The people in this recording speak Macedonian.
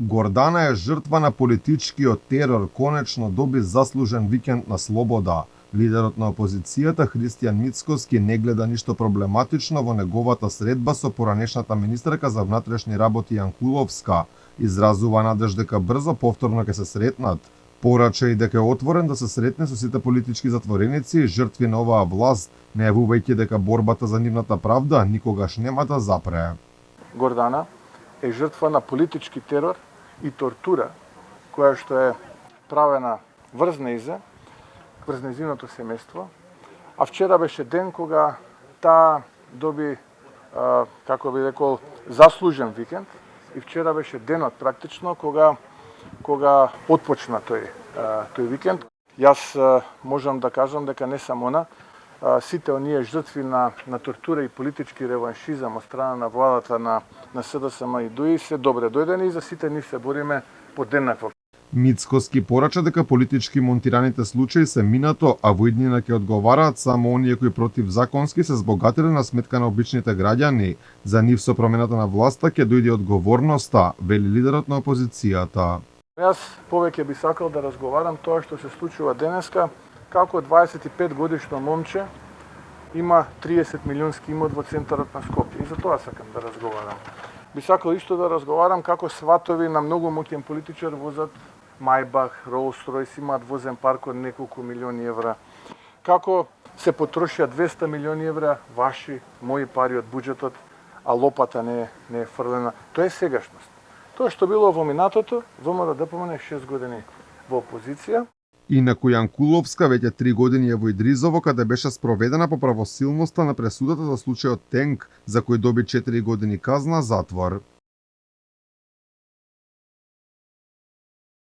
Гордана е жртва на политичкиот терор, конечно доби заслужен викенд на слобода. Лидерот на опозицијата Христијан Мицкоски не гледа ништо проблематично во неговата средба со поранешната министерка за внатрешни работи Јанкуловска. Изразува надеж дека брзо повторно ќе се сретнат. Порача и дека е отворен да се сретне со сите политички затвореници, жртви на оваа власт, најавувајќи дека борбата за нивната правда никогаш нема да запре. Гордана е жртва на политички терор и тортура, која што е правена врз незиното семејство. А вчера беше ден кога таа доби, како би рекол, заслужен викенд. И вчера беше денот практично кога отпочна тој викенд. Јас можам да кажам дека не само она, сите оние жртви на тортура и политички реваншизам од страна на владата на СДСМ и ДУИ се добре дојдени и за сите нив се бориме подеднакво. Мицкоски порача дека политички монтираните случаи се минато, а во иднина ќе одговараат само оние кои противзаконски се збогатиле на сметка на обичните граѓани. За нив со промената на власта ќе дојде одговорноста, вели лидерот на опозицијата. Јас повеќе би сакал да разговарам тоа што се случува денеска, како 25 годишно момче има 30 милионски имот во центарот на Скопје. И за тоа сакам да разговарам. Би сакал исто да разговарам како сватови на многу моќен политичар возат Мајбах, Ролс-Ройс, имаат возен парк од неколку милиони евра. Како се потрошија 200 милиони евра ваши, мои пари од буџетот, а лопата не е фрлена. Тоа е сегашност. Тоа што било во минатото, ВМРО ДПМН 6 години во опозиција. Инаку Јанкуловска веќе 3 години е во Идризово, каде беше спроведена по правосилноста на пресудата за случајот Тенк, за кој доби 4 години казна затвор.